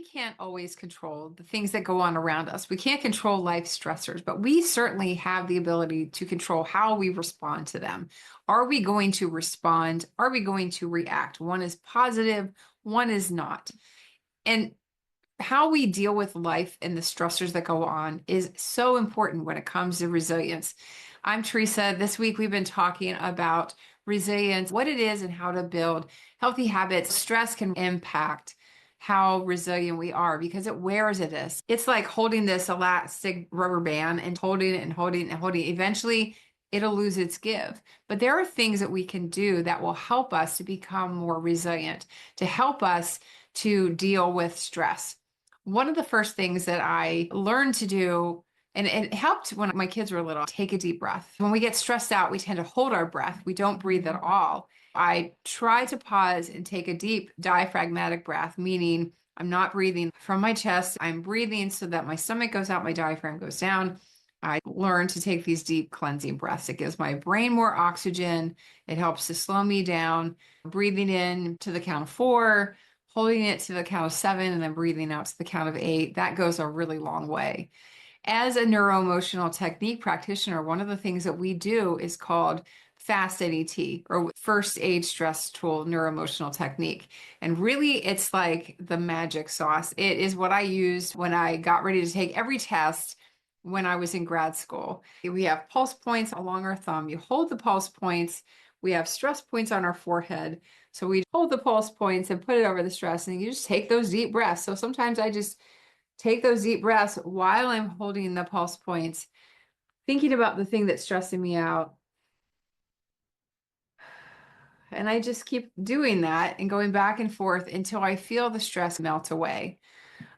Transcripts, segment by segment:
can't always control the things that go on around us. We can't control life stressors, but we certainly have the ability to control how we respond to them. Are we going to respond? Are we going to react? One is positive, one is not. And how we deal with life and the stressors that go on is so important when it comes to resilience. I'm Teresa. This week we've been talking about resilience, what it is, and how to build healthy habits. Stress can impact how resilient we are because it wears at us. It's like holding this elastic rubber band and holding it and holding it and holding it. Eventually, it'll lose its give. But there are things that we can do that will help us to become more resilient, to help us to deal with stress. One of the first things that I learned to do, and it helped when my kids were little, take a deep breath. When we get stressed out, we tend to hold our breath. We don't breathe at all. I try to pause and take a deep diaphragmatic breath, meaning I'm not breathing from my chest. I'm breathing so that my stomach goes out, my diaphragm goes down. I learn to take these deep cleansing breaths. It gives my brain more oxygen. It helps to slow me down. Breathing in to the count of 4, holding it to the count of 7, and then breathing out to the count of 8. That goes a really long way. As a neuroemotional technique practitioner, one of the things that we do is called FAST NET, or First Aid Stress Tool Neuroemotional Technique. And really, it's like the magic sauce. It is what I used when I got ready to take every test when I was in grad school. We have pulse points along our thumb. You hold the pulse points. We have stress points on our forehead. So we hold the pulse points and put it over the stress, and you just take those deep breaths. So sometimes I just take those deep breaths while I'm holding the pulse points, thinking about the thing that's stressing me out. And I just keep doing that and going back and forth until I feel the stress melt away.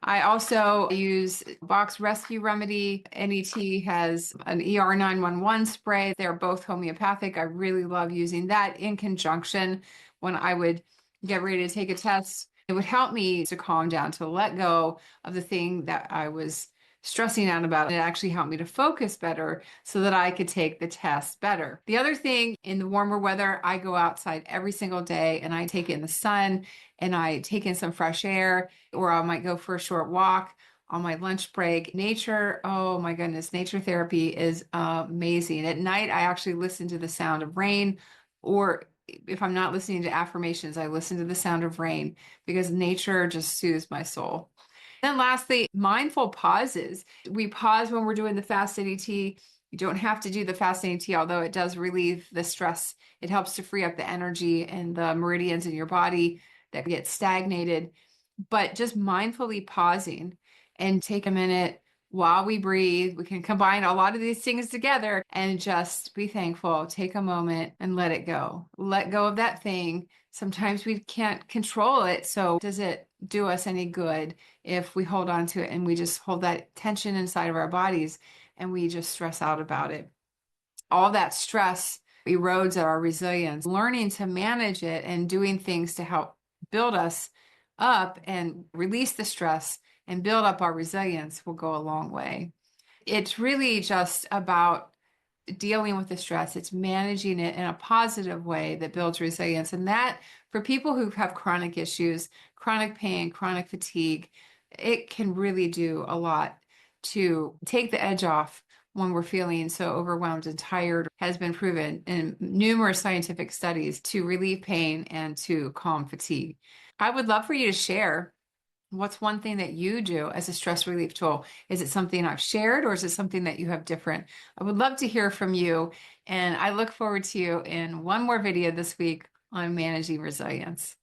I also use Box Rescue Remedy. NET has an ER 911 spray. They're both homeopathic. I really love using that in conjunction when I would get ready to take a test. It would help me to calm down, to let go of the thing that I was stressing out about. It actually helped me to focus better so that I could take the test better. The other thing, in the warmer weather, I go outside every single day and I take in the sun and I take in some fresh air, or I might go for a short walk on my lunch break. Nature, oh my goodness, nature therapy is amazing. At night, I actually listen to the sound of rain, or if I'm not listening to affirmations, I listen to the sound of rain because nature just soothes my soul. Then lastly, mindful pauses. We pause when we're doing the fast NET. You don't have to do the fast NET, although it does relieve the stress. It helps to free up the energy and the meridians in your body that get stagnated. But just mindfully pausing and take a minute while we breathe. We can combine a lot of these things together and just be thankful. Take a moment and let it go. Let go of that thing. Sometimes we can't control it. So does it do us any good if we hold on to it and we just hold that tension inside of our bodies and we just stress out about it? All that stress erodes our resilience. Learning to manage it and doing things to help build us up and release the stress and build up our resilience will go a long way. It's really just about dealing with the stress. It's managing it in a positive way that builds resilience. And that, for people who have chronic issues, chronic pain, chronic fatigue, it can really do a lot to take the edge off when we're feeling so overwhelmed and tired. Has been proven in numerous scientific studies to relieve pain and to calm fatigue. I would love for you to share, what's one thing that you do as a stress relief tool? Is it something I've shared, or is it something that you have different? I would love to hear from you, and I look forward to you in one more video this week on managing resilience.